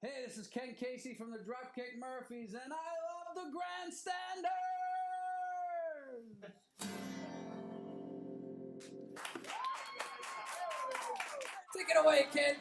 Hey, this is Ken Casey from the Dropkick Murphys, and I love the Grandstanders! Take it away, kid!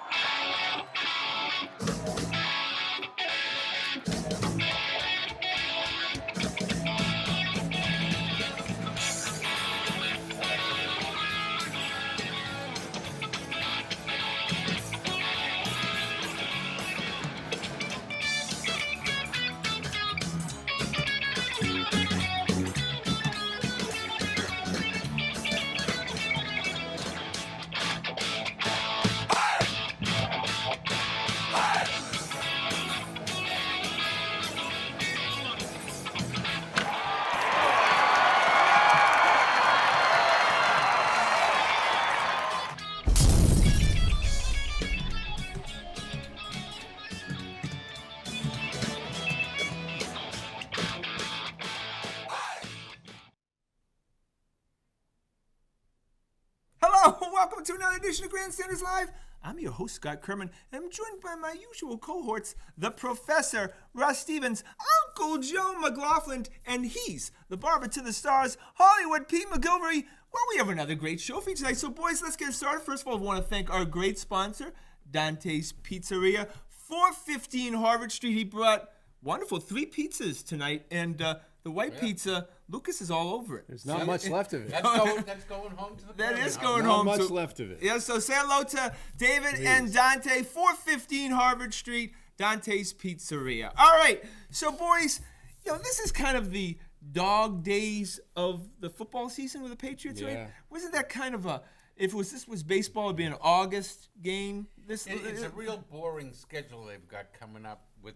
Hello, welcome to another edition of Grandstanders Live. I'm your host, Scott Kerman, and I'm joined by my usual cohorts, the Professor, Russ Stevens, Uncle Joe McLaughlin, and he's the barber to the stars, Hollywood Pete McGilvery. Well, we have another great show for you tonight, so boys, let's get started. First of all, I want to thank our great sponsor, Dante's Pizzeria, 415 Harvard Street. He brought wonderful 3 pizzas tonight, and the white pizza, Lucas is all over it. There's not much left of it. That's going home to the That family is house. going Not home. much left of it. Yeah, so say hello to David and Dante, 415 Harvard Street, Dante's Pizzeria. All right, so boys, this is kind of the dog days of the football season with the Patriots, right? Yeah. Wasn't that kind of a, if this was baseball, it'd be an August game? It's a real boring schedule they've got coming up with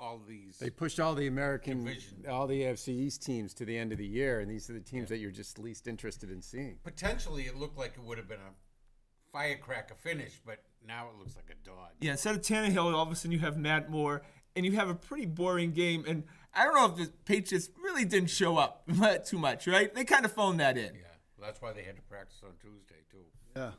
all these. They pushed all the Division. all the AFC East teams to the end of the year, and these are the teams that you're just least interested in seeing. Potentially, it looked like it would have been a firecracker finish, but now it looks like a dog. Yeah, instead of Tannehill, all of a sudden you have Matt Moore, and you have a pretty boring game. And I don't know if the Patriots really didn't show up too much, right? They kind of phoned that in. Yeah, well, that's why they had to practice on Tuesday, too. Yeah.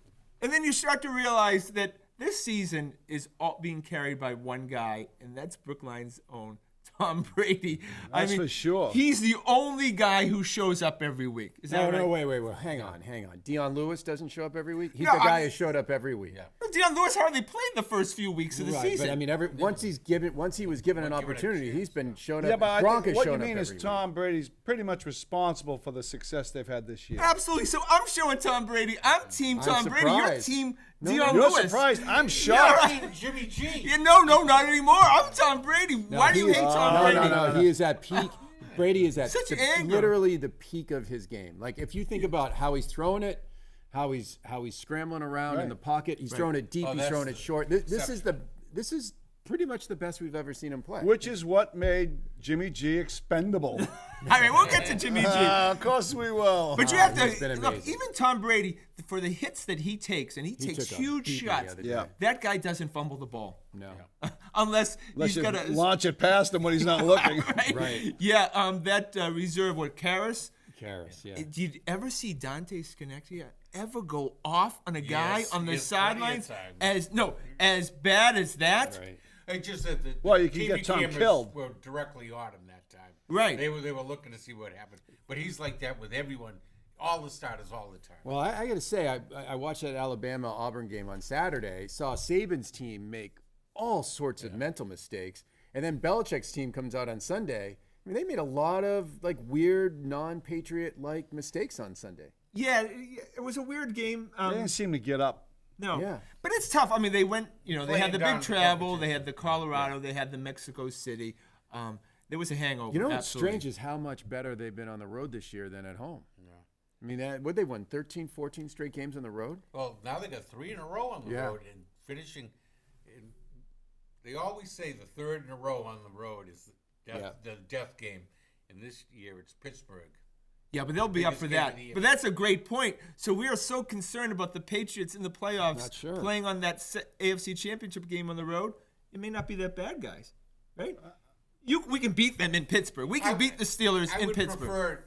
And then you start to realize that this season is all being carried by one guy, and that's Brookline's own Tom Brady. That's for sure. He's the only guy who shows up every week. Is that right? No, wait. Hang on. Deion Lewis doesn't show up every week? He's No, the guy who showed up every week. Yeah. Deion Lewis hardly played the first few weeks of the season. But I mean, once he was given an opportunity, he's been showing up. Yeah, but I Gronk think has what you shown up mean is every Tom Brady's pretty much responsible for the success they've had this year. Absolutely. So I'm showing Tom Brady. I'm Team Tom Brady. You're surprised. Team No, Deion You're Lewis. surprised. I'm Yeah, shocked. right. Jimmy G. Yeah, no, not anymore. I'm Tom Brady. Why do you hate Tom Brady? No. He is at peak. Brady is at Such anger. literally the peak of his game. Like if you think about how he's throwing it, how he's scrambling around in Right. the pocket, he's throwing it deep, he's that's throwing the it short. This is pretty much the best we've ever seen him play. Which is what made Jimmy G expendable. I mean, we'll get to Jimmy G. Of course we will. But you have he's been to look. amazing. Even Tom Brady, for the hits that he takes, and he takes took a huge beating the shots. other day. Yeah. That guy doesn't fumble the ball No. unless Let's he's got a launch it past him when he's not looking. Right. Yeah, that reserve with Karras. Karras, yeah. Did you ever see Dante Scannecchia ever go off on a guy Yes, on the yes, sidelines plenty of times. as bad as that? Right. It's just that the Well, you could TV get Tom cameras killed. were directly on him that time. Right. They were looking to see what happened. But he's like that with everyone, all the starters, all the time. Well, I got to say, I watched that Alabama-Auburn game on Saturday, saw Saban's team make all sorts of mental mistakes, and then Belichick's team comes out on Sunday. I mean, they made a lot of like weird, non-Patriot-like mistakes on Sunday. Yeah, it was a weird game. They didn't seem to get up. No, Yeah. but it's tough. I mean, they went. They had Playing the down big the travel. competition. They had the Colorado. They had the Mexico City. There was a hangover. You know what's absolutely. strange is how much better they've been on the road this year than at home. I mean, what they won 13, 14 straight games on the road? Well, now they got 3 in a row on the Yeah. road and finishing. They always say the third in a row on the road is the death game. And this year it's Pittsburgh. Yeah, but they'll be up Biggest for game that. of the year. But that's a great point. So we are so concerned about the Patriots in the playoffs Not sure. playing on that AFC Championship game on the road. It may not be that bad, guys. Right? We can beat them in Pittsburgh. We can beat the Steelers I in would Pittsburgh. prefer,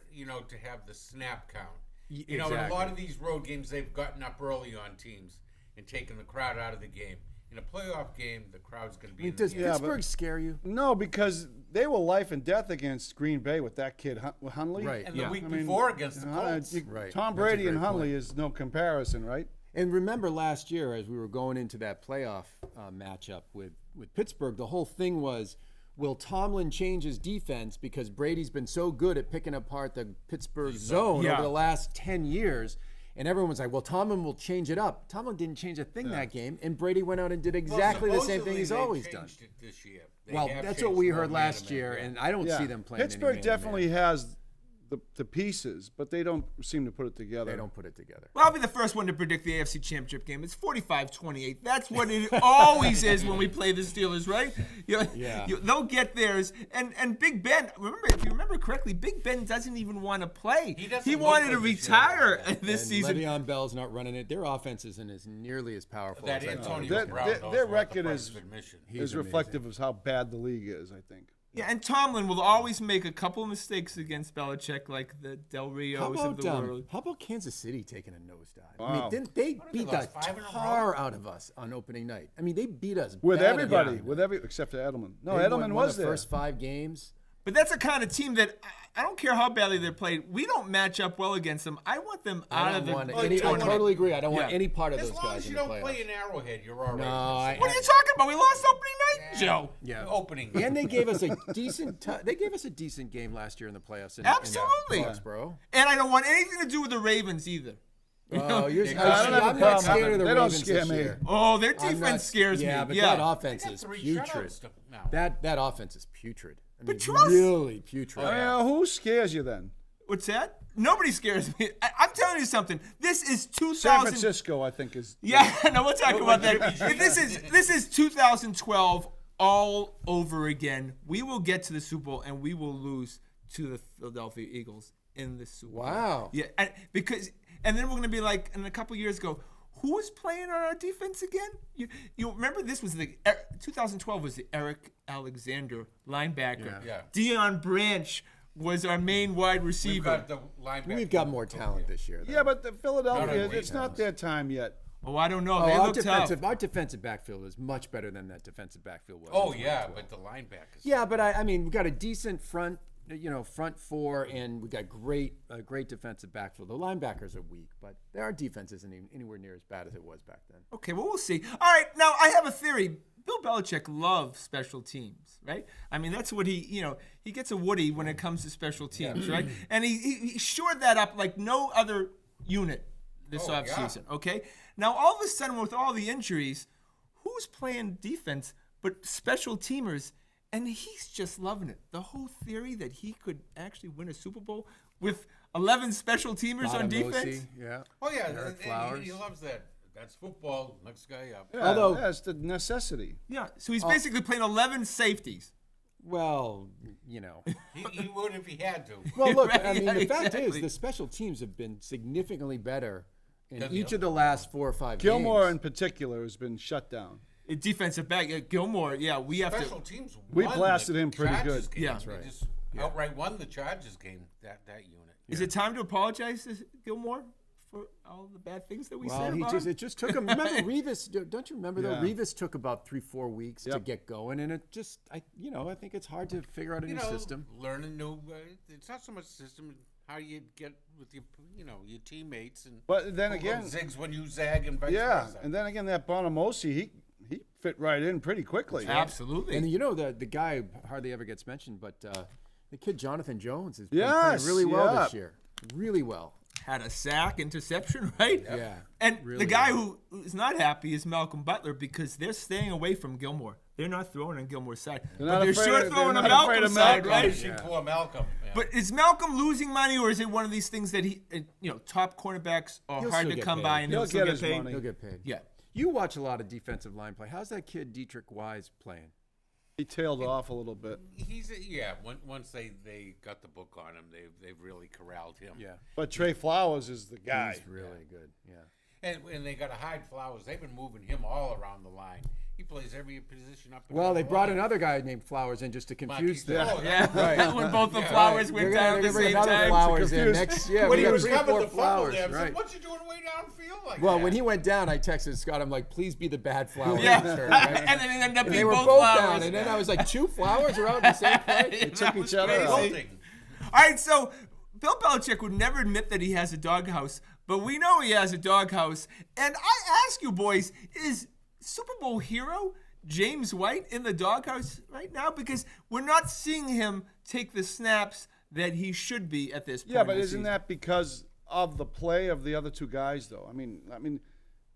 to have the snap count. In a Exactly. lot of these road games, they've gotten up early on teams and taken the crowd out of the game in a playoff game, the crowd's going to be. I mean, in does the Yeah, Pittsburgh scare you? No, because they were life and death against Green Bay with that kid Hundley. Right. And the Yeah. week I mean, before against the Colts. Right. Tom That's a Brady and great Hundley point. is no comparison, right? And remember last year, as we were going into that playoff matchup with Pittsburgh, the whole thing was, will Tomlin change his defense because Brady's been so good at picking apart the Pittsburgh zone Yeah. over the last 10 years? And everyone was like, well, Tomlin will change it up. Tomlin didn't change a thing that game, and Brady went out and did exactly the same thing he's always done. It this year. They Well, have that's changed what we the heard last momentum, year, yeah. and I don't see them playing any Pittsburgh man-to-man. definitely has the pieces, but they don't seem to put it together. They don't put it together. Well, I'll be the first one to predict the AFC Championship game. It's 45-28. That's what it always is when we play the Steelers, right? Yeah. They'll get theirs. And Big Ben, if you remember correctly, Big Ben doesn't even want to play. He doesn't He look wanted to good this year. retire And this season. Le'Veon Bell's not running it. Their offense isn't as nearly as powerful That as I thought. Antonio Brown knows their about the record price is- of admission. He's is reflective of how bad the league is, I think. Yeah, and Tomlin will always make a couple mistakes against Belichick, like the Del Rios of the world. How about Kansas City taking a nosedive? I Wow. mean, didn't they What, they beat the lost 5 in a row? tar out of us on opening night? I mean, they beat us With bad everybody, enough. except for Edelman. No, They Edelman won was the there. first 5 games. But that's a kind of team that I don't care how badly they're played. We don't match up well against them. I want them I out of don't the want Well, any. I tournament. totally agree. I don't want Yeah. any part of As those long guys as in you the don't playoffs. play in Arrowhead, you're all right. No, I- What are you talking about? We lost opening night, Joe. Yeah. Opening. And they gave us a decent game last year in the playoffs. Absolutely. In Foxborough. And I don't want anything to do with the Ravens either. Oh, you're, I don't have a I'm not problem scared with of the it. They don't Ravens scare this me. year. Oh, their I'm defense not- scares me. Yeah, but yeah. that offense They got is 3 putrid. shutouts now. That offense is putrid. I mean, trust- really putrid. Who scares you then? What's that? Nobody scares me. I'm telling you something. This is 2000. San Francisco, I think, is. Yeah, no, we'll talk about that. This is 2012 all over again. We will get to the Super Bowl and we will lose to the Philadelphia Eagles in the Super Bowl. Wow. Yeah, and then we're gonna be like, in a couple years ago, who was playing on our defense again? You remember this was 2012 was the Eric Alexander linebacker. Yeah. Deion Branch was our main wide We've receiver. got the linebacker. We've got more talent this year. Though. Yeah, but the Philadelphia, Not it's not their time yet. Oh, I don't know. Oh, They our look tough. defensive backfield is much better than that defensive backfield was. Oh in yeah, 2012. but the linebackers. Yeah, but I mean, we've got a decent front four, and we got great defensive backfield. The linebackers are weak, but our defense isn't even anywhere near as bad as it was back then. Okay, well, we'll see. All right, now I have a theory. Bill Belichick loves special teams, right? I mean, that's what he gets a Woody when it comes to special teams, right? And he shored that up like no other unit this offseason, okay? Now, all of a sudden, with all the injuries, who's playing defense but special teamers? And he's just loving it. The whole theory that he could actually win a Super Bowl with 11 special teamers on defense. Yeah. Oh yeah, Eric and Flowers. he loves that. That's football. Next guy up. Yeah, Although- that's the necessity. Yeah, so he's basically playing 11 safeties. Well, He would if he had to. Well, look. I Right, mean, yeah, the fact exactly. is, the special teams have been significantly better in Than each the of the last 4 or 5 Gilmore in games. particular has been shut down. Defensive back, Gilmore, yeah, we have Special to. teams. We won blasted the him pretty Chargers good. game. Yeah. They Right. just outright won the Chargers game. That unit. Is it time to apologize to Gilmore for all the bad things that we Well, said about him? it just took him. Remember Revis? Don't you remember though? Yeah. Revis took about 3-4 weeks to Yep. get going, and it just, I think it's hard to figure out a new system. Learn a new. It's not so much system. How you get with your teammates and. But then who again, zigs when you zag and vice yeah, versa. and then again, that Bonamosi, he fit right in pretty quickly. Absolutely. And the guy who hardly ever gets mentioned, but the kid Jonathan Jones has been Yes, playing really well yeah. this year. Really well. Had a sack, interception, right? Yeah. And really the guy well. who is not happy is Malcolm Butler because they're staying away from Gilmore. They're not throwing on Gilmore's side. They're But not they're afraid sure of- throwing they're on not afraid Malcolm's of side, Malcolm. right? See poor Malcolm. Yeah. But is Malcolm losing money, or is it one of these things that top cornerbacks are He'll hard still to get come paid. by and He'll he'll still get get his paid? money. He'll get paid. Yeah. You watch a lot of defensive line play. How's that kid Dietrich Wise playing? He tailed off a little bit. Once they got the book on him, they've really corralled him. Yeah. But Trey Flowers is the guy. He's really good. Yeah. And they got to hide Flowers. They've been moving him all around the line. He plays every position up. and Well, down they the brought line. another guy named Flowers in just to confuse them. Oh, Yeah, when both the Flowers They're went gonna- down at they're the gonna same bring another time. Flowers in Confused. next. Yeah, When we he got was 3 or covering 4 the fumble Flowers. there, I said, Right. "What's you doing way downfield like Well, that?" when he went down, I texted Scott. I'm like, please be the bad Flowers. Yeah, shirt, right? and then it ended up And being they were both both Flowers. down, and then I was like, 2 Flowers are out in the same play. They took each other out. Bolting. All right, so Bill Belichick would never admit that he has a doghouse, but we know he has a doghouse. And I ask you, boys, is Super Bowl hero James White in the doghouse right now? Because we're not seeing him take the snaps that he should be at this point. Yeah, but in the isn't season. that because of the play of the other 2 guys, though? I mean,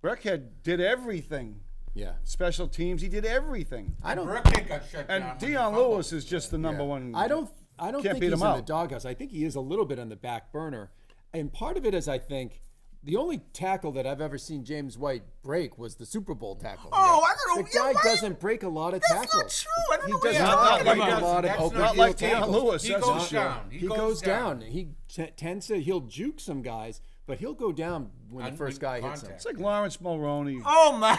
Burkhead did everything. Yeah. Special teams, he did everything. I don't. Burkhead got shut And down. when he Deion fumbled. Lewis is just the number one. I don't Can't think beat he's him in the out. doghouse. I think he is a little bit on the back burner. And part of it is, I think, the only tackle that I've ever seen James White break was the Super Bowl tackle. Oh, I don't know. The Yeah, guy why? doesn't break a lot of That's tackles. not true. I don't He know what does you're not talking break about. a lot of That's open not field like Deion tackles. Lewis. He That's goes for sure. down. He goes down. He tends to, he'll juke some guys, but he'll go down when the On first guy hits him. contact. It's like Lawrence Mulroney. Oh my!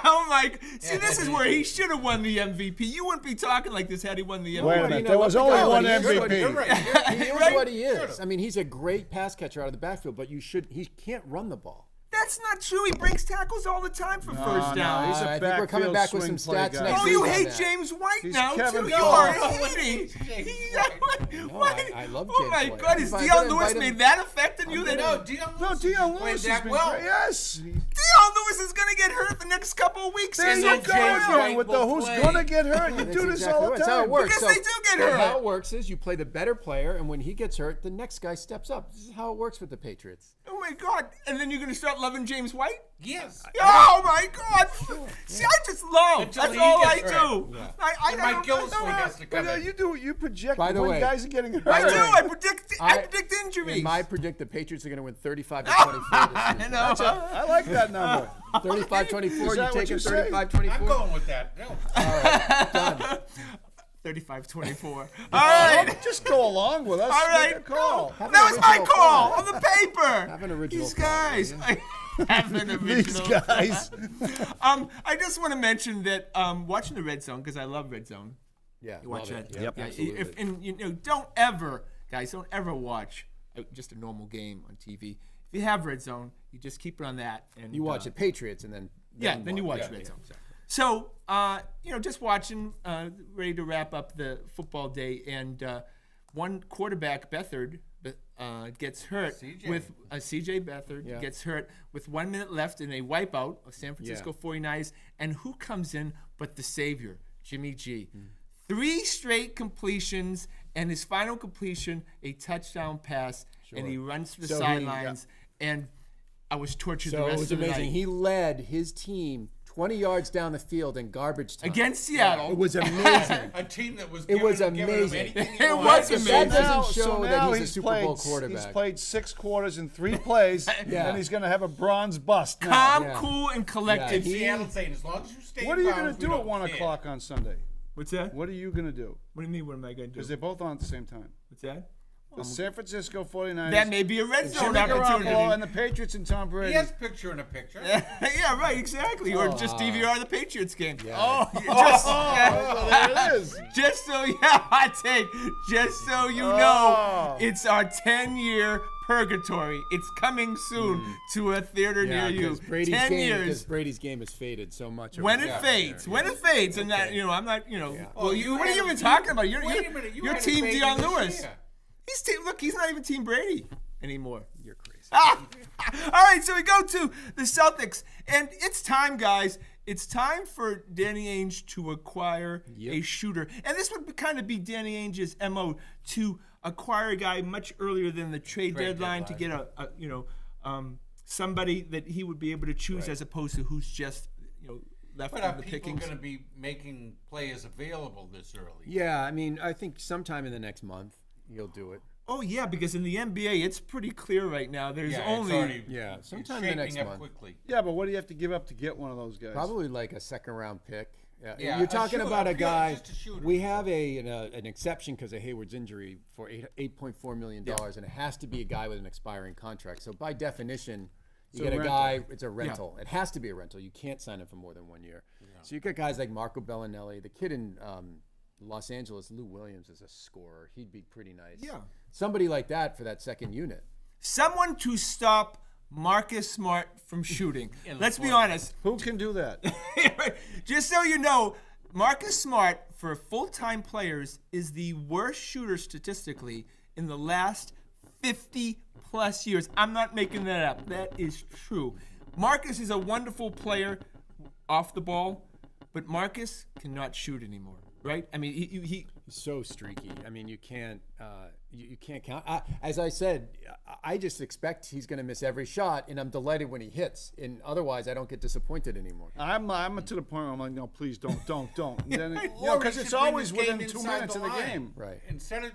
Oh my! See, this is where he should have won the MVP. You wouldn't be talking like this had he won the MVP. Wait a You minute, know, there was let the only guy one win. He is what he MVP. You're right. He is Right? what he is. I mean, he's a great pass catcher out of the backfield, but he can't run the ball. That's not true. He breaks tackles all the time for first down. he's a I think we're coming backfield back with some swing play stats guy. next Oh, week you on hate that. James White He's now Kevin too. You Goff. are Oh, hating. James Why? I love Oh James my White. God! Is I'm Deion gonna Lewis invite him- made that effect on you? That No, Deion No, Lewis Deion played Lewis has that been well. great. Yes. Deion Lewis is going to get hurt the next couple of weeks. There Is you it go James again White? with the who's play. gonna get hurt. You That's do this exactly all the right. That's how time. it works. Because So, they do get so hurt. how it works is you play the better player, and when he gets hurt, the next guy steps up. This is how it works with the Patriots. Oh my God! And then you're going to start loving James White? Yes. Oh my God! See, I just love. Until That's he all I gets do. hurt. I And Mike don't- Gillislee has to come But, in. you project By the when way- guys are getting hurt. I the do. way, I predict injuries. And I predict the Patriots are going to win 35 to 24 I this know. season. I like that number. 35-24. Is You that what taking you say? 35-24? I'm going with that. No. All right, done. 35-24. All right. Just go along with us. All right. Make a call. Have an That was my original call thought. on the paper. Have an original These thought, guys. Have an These original. guys. I just want to mention that watching the Red Zone, because I love Red Zone. Yeah, You watch love that? it. Yep, Yeah, absolutely. and you know, don't ever watch just a normal game on TV. If you have Red Zone, you just keep it on that. And You watch the Patriots and then then you watch Red Zone. So, just watching, ready to wrap up the football day, and one quarterback, Beathard, gets hurt CJ. with CJ Beathard gets hurt with 1 minute left in a wipeout of San Francisco 49ers, and who comes in but the savior, Jimmy G. 3 straight completions, and his final completion, a touchdown pass, and he runs to the So he- sidelines, and I was tortured the So it rest was of the amazing. night. He led his team 20 yards down the field in garbage time. Against Seattle. It was amazing. A team that was It was giving him amazing. anything he It wanted. was That amazing. doesn't show that now he's a Super Bowl quarterback. He's played 6 quarters in 3 plays, Yeah. and he's going to have a bronze bust now. Calm, Yeah. cool, and collected. Yeah, Seattle saying, as long as you stay What are you going going to do at 1 o'clock on Sunday? What's that? What are you going to do? What do you mean? What am I going to Because do? they're both on at the same time. What's that? The San Francisco 49ers. That may be a red zone Jimmy Garoppolo and opportunity. the Patriots and Tom Brady. He has picture in a picture. Yeah, right, exactly. Or just DVR the Patriots game. Yeah. Oh, there it is. Just so, hot take. Just so you know, it's our 10-year purgatory. It's coming soon to a theater Yeah, near you. because Brady's 10 game, years. because Brady's game has faded so much. When over it the fades, years. when it fades, and that, I'm not, Yeah. Well, you what are had you a- even talking about? You're Wait a minute, you you're had a Team baby Deion this Lewis. year. Look, he's not even Team Brady anymore. You're crazy. All right, so we go to the Celtics, and it's time, guys. It's time for Danny Ainge to acquire a shooter, and this would kind of be Danny Ainge's MO, to acquire a guy much earlier than the trade deadline to get somebody that he would be able to choose as opposed to who's just left But in are the people pickings. going to be making players available this early? Yeah, I mean, I think sometime in the next month he'll do it. Oh yeah, because in the NBA it's pretty clear right now. There's Yeah, only it's already, Yeah, it's sometime in the shaping next up month. quickly. Yeah, but what do you have to give up to get one of those guys? Probably like a second-round pick. Yeah, You're a talking shooter, about a yeah, guy. just a shooter. We have an exception because of Hayward's injury for $8.4 million, and it has to be a guy with an expiring contract. So by definition, You get a guy, it's a rental. It has to be a rental. You can't sign him for more than 1 year. So you got guys like Marco Bellinelli. The kid in Los Angeles, Lou Williams, is a scorer. He'd be pretty nice. Yeah. Somebody like that for that second unit. Someone to stop Marcus Smart from shooting. Let's be honest. Who can do that? Just so you know, Marcus Smart, for full-time players, is the worst shooter statistically in the last 50-plus years. I'm not making that up. That is true. Marcus is a wonderful player off the ball, but Marcus cannot shoot anymore, right? I mean, he He's so streaky. I mean, you can't count. As I said, I just expect he's going to miss every shot, and I'm delighted when he hits. And otherwise, I don't get disappointed anymore. I'm to the point where I'm like, no, please don't. And then, Or because he it's should bring always his game within 2 inside minutes the of the line. game. Right. Instead of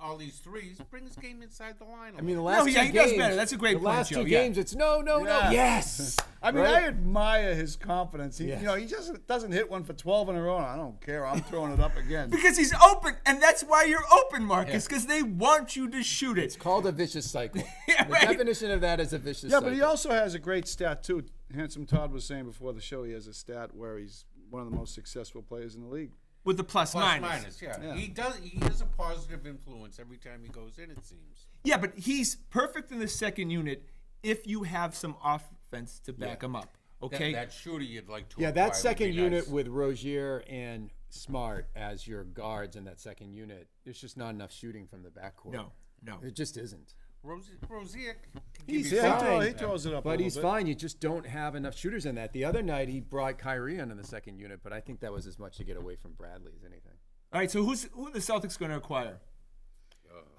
all these threes, bring his game inside the line. I mean, the No, last yeah, two he games. does better. That's a great the point, last Joe. two Yeah. games, it's no, Yeah. yes. I mean, Right? I admire his confidence. He, Yes. he just doesn't hit one for 12 in a row. I don't care. I'm throwing it up again. because he's open, and that's why you're open, Marcus, because they want you to shoot it. It's called a vicious cycle. Yeah, the right. definition of that is a vicious Yeah, cycle. but he also has a great stat too. Handsome Todd was saying before the show, he has a stat where he's one of the most successful players in the league. With the plus Plus minus. minus, yeah. Yeah. He is a positive influence every time he goes in, it seems. Yeah, but he's perfect in the second unit if you have some offense to back him up. Okay? That shooter you'd like to Yeah, acquire that second would be unit nice. with Rozier and Smart as your guards in that second unit, there's just not enough shooting from the backcourt. No. It just isn't. Rozier can He's give you fine. something. He throws it up, But a he's little bit. fine. You just don't have enough shooters in that. The other night he brought Kyrie in the second unit, but I think that was as much to get away from Bradley as anything. All right, so who are the Celtics going to acquire?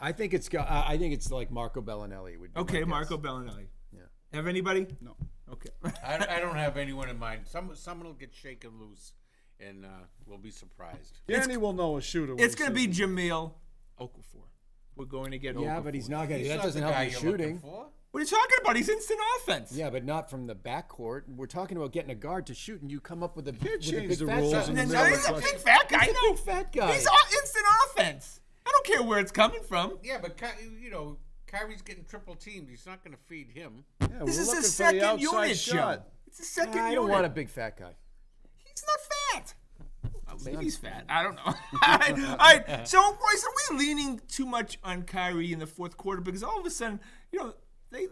I think it's like Marco Bellinelli would be. Okay, my Marco guess. Bellinelli. Yeah. Have anybody? No. Okay. I don't have anyone in mind. Someone will get shaken loose, and we'll be surprised. Danny will know a shooter. when It's he going to sees be him. Jameel Okafor. We're going to get Yeah, Okafor. but he's not going to. He's That not doesn't the help guy you you're looking shooting. for. What are you talking about? He's instant offense. Yeah, but not from the backcourt. We're talking about getting a guard to shoot, and you come up with a, with a change big the fat rules shot. in the And middle he's of a the big fat guy. He's a big fat guy. He's instant offense. I don't care where it's coming from. Yeah, but Kyrie's getting triple teamed. He's not going to feed him. Yeah, This we're is looking a for the second outside unit, shot. Joe. It's a second I unit. don't want a big fat guy. He's not fat. Well, maybe he's fat. I don't know. All right. So, boys, are we leaning too much on Kyrie in the fourth quarter? Because all of a sudden,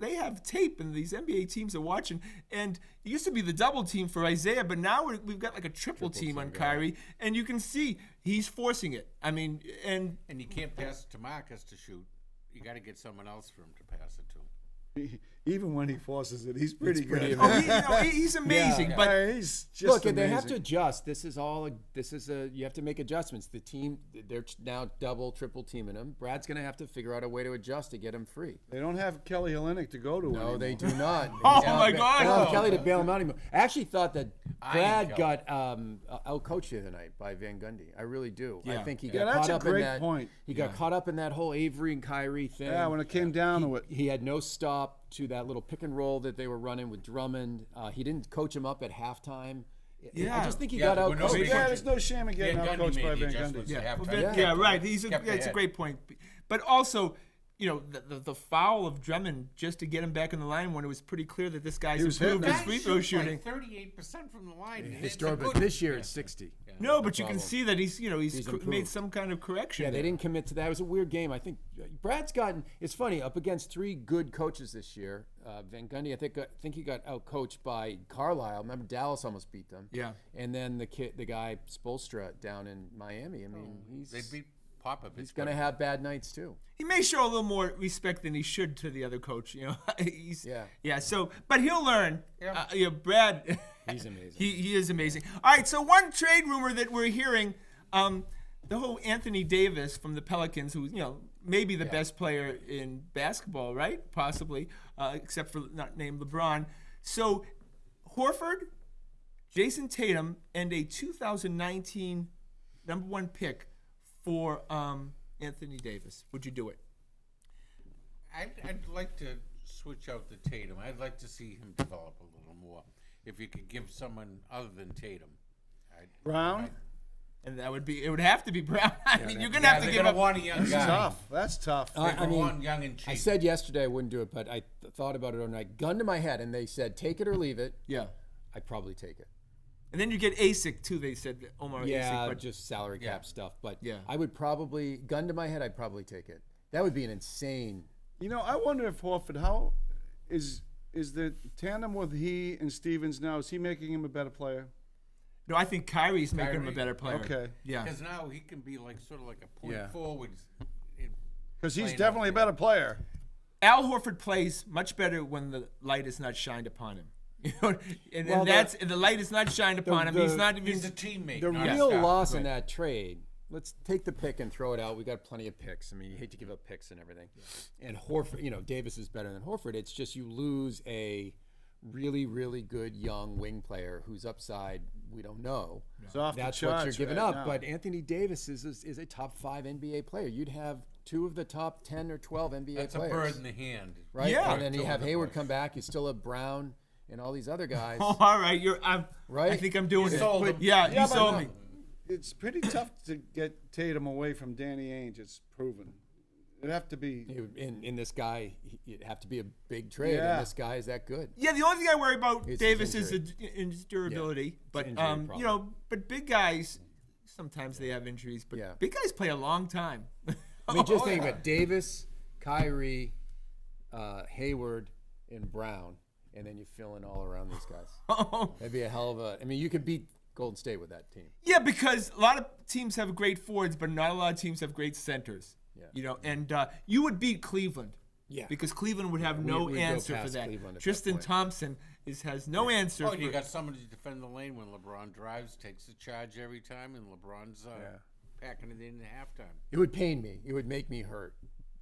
they have tape, and these NBA teams are watching. And it used to be the double team for Isaiah, but now we've got like a triple team on Kyrie, and you can see he's forcing it. I mean, and And you can't pass it to Marcus to shoot. You got to get someone else for him to pass it to. Even when he forces it, he's pretty good. he's amazing. But He's just Look, and they have to amazing. adjust. You have to make adjustments. The team, they're now double, triple teaming him. Brad's going to have to figure out a way to adjust to get him free. They don't have Kelly Olynyk to go to. No, anymore. they do not. Oh, They don't my have- God. They don't have No. Kelly to bail him out anymore. I actually thought that I Brad am got out-coached the other night by Van Gundy. I really do. Yeah. I think he Yeah, got that's caught a up in great that. point. He got caught up in that whole Avery and Kyrie thing. Yeah, when it came down to it. He had no stop to that little pick and roll that they were running with Drummond. He didn't coach him up at halftime. Yeah. I just think he Yeah, got but out nobody- coached. Yeah, there's no shame in getting Van out Gundy coached made by the Van adjustments Gundy. at Yeah, halftime. yeah, right. It's Kept a ahead. great point. But also, the foul of Drummond just to get him back in the line when it was pretty clear that this guy's was improved hitting his it. free throw shooting. 38% from the line. and it's a Historically, good- this year it's 60. No, but you can problem. see that he's improved. made some kind of correction. Yeah, they there. didn't commit to that. It was a weird game. I think Brad's gotten. It's funny up against three good coaches this year. Van Gundy, I think he got out coached by Carlisle. Remember Dallas almost beat them. Yeah. And then the guy Spoelstra down in Miami. I mean, They beat Papa. he's going to have bad nights too. He may show a little more respect than he should to the other coach. Yeah. Yeah. So, but he'll learn. Yeah. Brad. He's amazing. he is amazing. All right. So one trade rumor that we're hearing, the whole Anthony Davis from the Pelicans, who's maybe the best player in basketball, right? Possibly, except for not named LeBron. So Horford, Jason Tatum, and a 2019 number 1 pick for Anthony Davis. Would you do it? I'd like to switch out the Tatum. I'd like to see him develop a little more. If you could give someone other than Tatum. Brown? And it would have to be Brown. I mean, you're gonna Yeah, have to they're give gonna up. want a young guy. Tough. That's tough. They're gonna want young and cheap. I said yesterday I wouldn't do it, but I thought about it overnight. Gun to my head, and they said take it or leave it. Yeah. I'd probably take it. And then you get ASIC too. They said Omar Yeah, ASIC, but just salary cap stuff. But Yeah. I would probably, gun to my head, I'd probably take it. That would be an insane. You know, I wonder if Horford, how is the tandem with he and Stevens now? Is he making him a better player? no, I think Kyrie's making him a Kyrie. better player. Okay. Yeah. Because now he can be like sort of like a point Yeah. forward. Because he's Playing definitely a out there. better player. Al Horford plays much better when the light is not shined upon him. You know, and Well, that's the light is not shined upon him. He's not. He's a teammate. The not a real star. loss in that trade, let's take the pick and throw it out. We got plenty of picks. I mean, you hate to give up picks and everything. And Horford, Davis is better than Horford. It's just you lose a really, really good young wing player whose upside we don't know. It's off the That's what you're charts giving right up. now. But Anthony Davis is a top 5 NBA player. You'd have 2 of the top 10 or 12 NBA That's players. a bird in the hand. Right? Yeah. And then you Fill in have the Hayward place. come back. You still have Brown and all these other guys. Oh, all right. I Right? think I'm doing You it. sold him. Yeah, Yeah, you but sold no. me. It's pretty tough to get Tatum away from Danny Ainge. It's proven. It'd have to be. In this guy, it'd have to be a big trade. Yeah. And this guy is that good. Yeah, the only thing I worry about It's Davis his is his durability. But injury problem. but big guys sometimes they have injuries. But Yeah. big guys play a long time. I mean, just think about it. Davis, Kyrie, Hayward, and Brown, and then you fill in all around these guys. That'd be a hell of a. I mean, you could beat Golden State with that team. Yeah, because a lot of teams have great forwards, but not a lot of teams have great centers. Yeah. And you would beat Cleveland. Yeah. Because Cleveland would have no we'd go answer for past that. Cleveland at that Tristan point. Thompson has no answer. Oh, for and you got somebody to defend the lane when LeBron drives, takes the charge every time, and LeBron's packing it in at halftime. It would pain me. It would make me hurt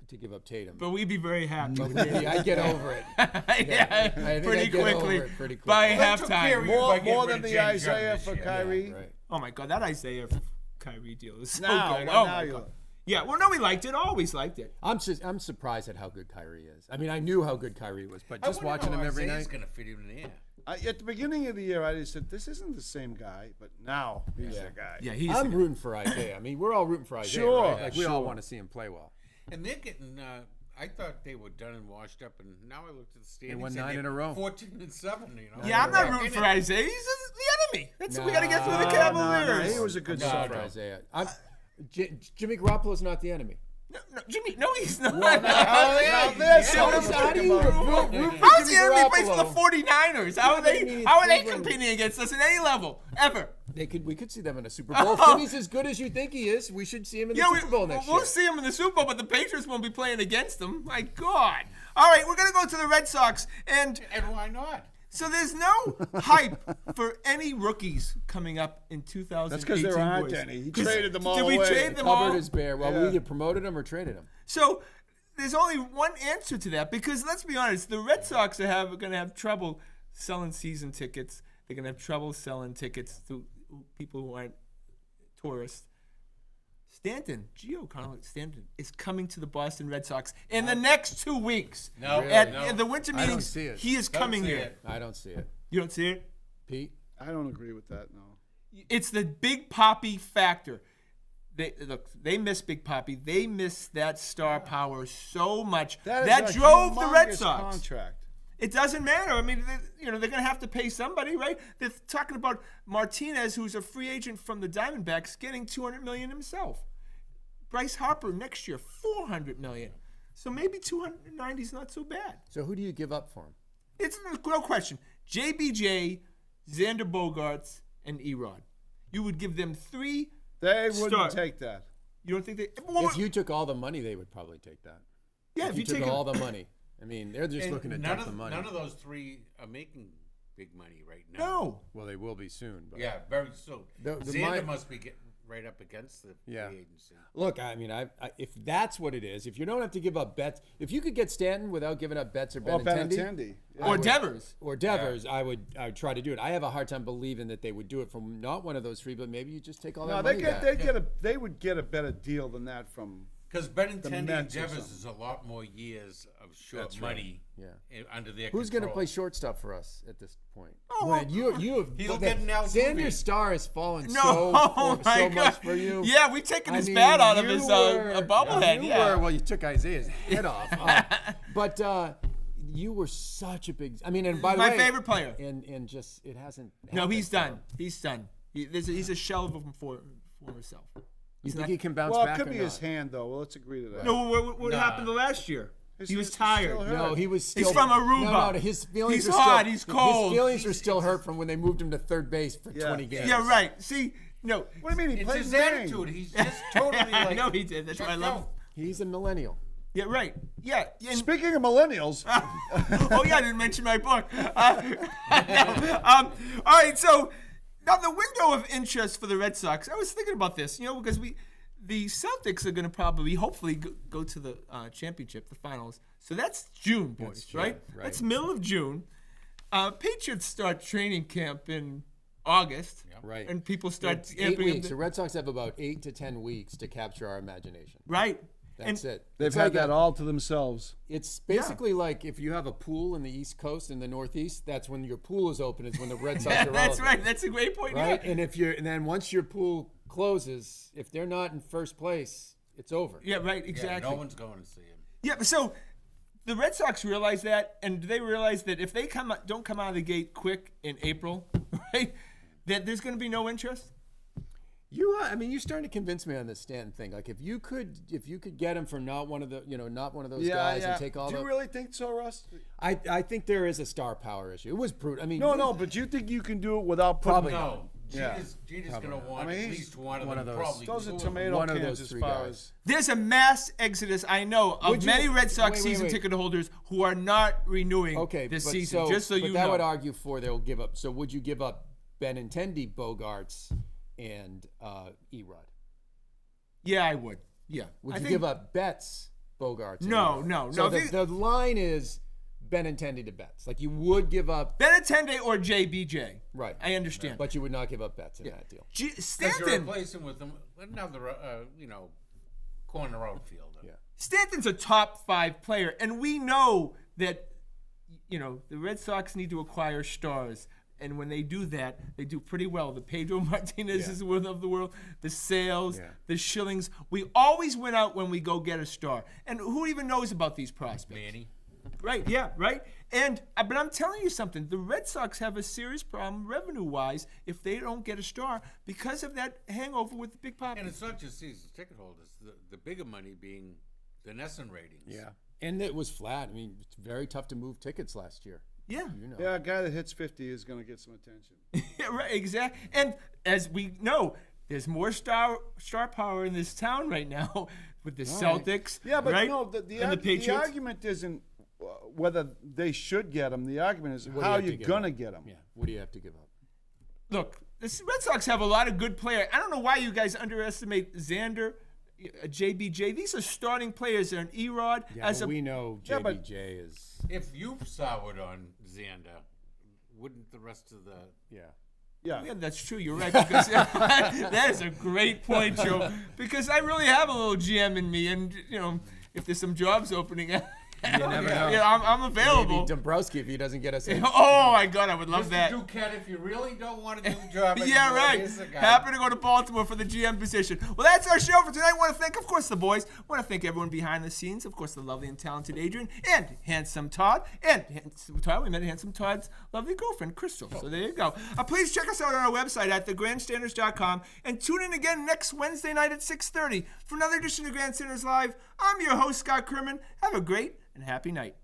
to give up Tatum. But we'd be very happy. But maybe I'd get over it. yeah, I think pretty I'd get over quickly. it pretty quickly. By Well, they took care halftime. of you by getting More rid than of the James Young Isaiah this for year. Kyrie. Right. Oh my God, that Isaiah Kyrie deal is so Now, good. well, Oh now my you God. look. Yeah, well, no, we liked it. Always liked it. I'm surprised at how good Kyrie is. I mean, I knew how good Kyrie was, but just watching him every Isaiah's night. going to fit in there. At the beginning of the year, I just said, this isn't the same guy, but now he's the guy. Yeah, he's. I'm rooting for Isaiah. I mean, we're all rooting for Isaiah. Sure, right? Like we all sure. want to see him play well. And they're getting. I thought they were done and washed up, and now I looked at the standings. won and 9 they're in a row. 14-7. yeah, I'm not They're rooting in for it. Isaiah. He's the enemy. That's we got to get through the No, Cavaliers. He was a good I'm shot. for Isaiah. Jimmy Garoppolo's not the enemy. No, Jimmy, no, he's not. How do you root for How's the Jimmy enemy plays for the Garoppolo? 49ers? How are but I mean, they? it's How are they Cleveland. competing against us at any level ever? We could see them in a Super Bowl. If Jimmy's as good as you think he is, we should see him in the Super Bowl next we'll year. see him in the Super Bowl, but the Patriots won't be playing against them. My God! All right, we're gonna go to the Red Sox, and And why not? so there's no hype for any rookies coming up in 2018. That's because there aren't boys. any. He traded them all Did we away. trade them Covered all? his bear. Well, Yeah. we either promoted him or traded him. So there's only one answer to that, because let's be honest, the Red Sox are going to have trouble selling season tickets. They're going to have trouble selling tickets to people who aren't tourists. Giancarlo Stanton is coming to the Boston Red Sox in the next 2 weeks. No, At the winter I don't meetings, see it. he is Don't coming see here. it. I don't see it. You don't see it? Pete? I don't agree with that, no. It's the Big Poppy factor. They miss Big Poppy. They miss that star power so much. That is a drove the Red humongous Sox. contract. It doesn't matter. I mean, they're going to have to pay somebody, right? They're talking about Martinez, who's a free agent from the Diamondbacks, getting $200 million himself. Bryce Harper next year, $400 million. So maybe 290 is not so bad. So who do you give up for him? It's no question. JBJ, Xander Bogaerts, and Erod. You would give them 3. They wouldn't Start. take that. You don't think they? If you took all the money, they would probably take that. yeah, If you took all the money. I mean, they're just And looking at none dump the of money. none of those three are making big money right now. No. Well, they will be soon. But Yeah, very soon. The Xander must be getting right up against the Yeah. free agency. Look, I mean, if that's what it is, if you don't have to give up bets, if you could get Stanton without giving up bets or Or Benintendi, Benintendi. Yeah. Or Devers. or Devers, I would try to do it. I have a hard time believing that they would do it from not one of those three, but maybe you just take all No, that money back. they would get a better deal than that from Because Benintendi Mets or Devers something. is a lot more years of short That's right. money under their Who's going to control. play shortstop for us at this point? Oh, When you have He'll get an Altuve. Xander Star has fallen No, so my God. much for you. Yeah, we've taken I his mean, bat out of you his were- bobblehead. you Yeah. were- well, you took Isaiah's head off. But you were such a big. I mean, and by the My way, favorite player. And just it hasn't. No, happened he's for him. done. He's done. He's a shell of him for himself. You think he can bounce Well, it back? could or be not? his hand, though. Well, let's agree to that. No, what happened the last year? He was He's tired. still hurt. No, he was still. He's from Aruba. No, his feelings He's are hot, Still, he's cold. His feelings are still hurt from when they moved him to third base for Yeah. 20 games. Yeah, right. See, no. What do you mean? He It's plays his Maine. attitude. He's just totally I like. know he did. That's why I checked love him. out. He's a millennial. Yeah, right. Yeah. And, Speaking of millennials, oh yeah, I didn't mention my book. No, all right, so now the window of interest for the Red Sox. I was thinking about this, because the Celtics are going to probably, hopefully, go to the championship, the finals. So that's June, boys, That's June, right? right. That's middle of June. Patriots start training camp in August, Right. and people start It's 8 amping up weeks. The Red Sox have about 8 to 10 weeks to capture our imagination. right. That's And- it. they've It's had like that all to themselves. It's basically like if you have a pool in the East Coast and the Northeast, that's when your pool is open. Is when the Red Sox are That's relevant, right. That's a great point. right? Yeah. And then once your pool closes, if they're not in first place, it's over. Yeah, right. Yeah, Exactly. no one's going to see him. Yeah, but so the Red Sox realize that, and they realize that if they don't come out of the gate quick in April, right, that there's going to be no interest. You're starting to convince me on this Stanton thing. Like if you could get him for not one of those guys and take all Do the. you really think so, Russ? I think there is a star power issue. It was brutal. I mean, No, but you think you can do it without putting Probably No, Yeah. Jeter's going to want I mean, at he's least one of one them. of those- Probably Those are two of tomato One of cans those as three far guys. as. There's a mass exodus, I know, of Would you- many Red Sox wait, season wait. ticket holders who are not renewing okay, this but season. Just so but you that know. would argue for they'll give up. So would you give up Benintendi, Bogarts, and Erod? Yeah, I would. Yeah. Would I you think- give up Betts, Bogarts? and No, Erod? no, So no. the line is Benintendi to Betts. Like you would give up, Benintendi or JBJ. right? I understand. But you would not give up Betts in that deal. Because you're Stanton. replacing with another, corner outfielder. Yeah. Stanton's a top 5 player, and we know that the Red Sox need to acquire stars, and when they do that, they do pretty well. The Pedro Martinez is of the world, the Sales, the Schillings. We always win out when we go get a star, and who even knows about these prospects? Manny. Right? Yeah, right. And but I'm telling you something: the Red Sox have a serious problem revenue-wise if they don't get a star because of that hangover with the Big Papa. And it's not just season ticket holders. The bigger money being the Nesson ratings. Yeah. And it was flat. I mean, it's very tough to move tickets last year. Yeah. You know. Yeah, a guy that hits 50 is going to get some attention. Yeah, right, exactly. And as we know, there's more star power in this town right now with the Celtics. Yeah, but right? no, and the the Patriots. argument isn't whether they should get him. The argument is What do how have to you're give going to up? get him. Yeah. What do you have to give up? Look, the Red Sox have a lot of good players. I don't know why you guys underestimate Xander, JBJ. These are starting players. They're an Erod. Yeah, but we know Yeah, but- JBJ is. If you've soured on Xander, wouldn't the rest of the Yeah. Yeah. Yeah, that's true. You're right. Because that is a great point, Joe. Because I really have a little GM in me, and if there's some jobs opening, You never know. I'm available. Maybe Dombrowski if he doesn't get us in. Oh my God, I would love Mr. that. Duquette, if you really don't want to do the job Yeah, anymore, right. here's the guy. Happy to go to Baltimore for the GM position. Well, that's our show for tonight. I want to thank, of course, the boys. I want to thank everyone behind the scenes. Of course, the lovely and talented Adrian and handsome Todd. And handsome Todd, we met handsome Todd's lovely girlfriend, Crystal. So there you go. Please check us out on our website at thegrandstanders.com and tune in again next Wednesday night at 6:30 for another edition of Grandstanders Live. I'm your host, Scott Kerman. Have a great and happy night.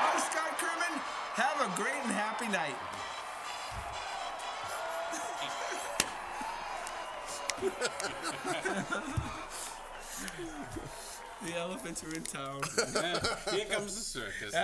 I'm Scott Kerman. Have a great and happy night. The elephants are in town. Here comes the circus.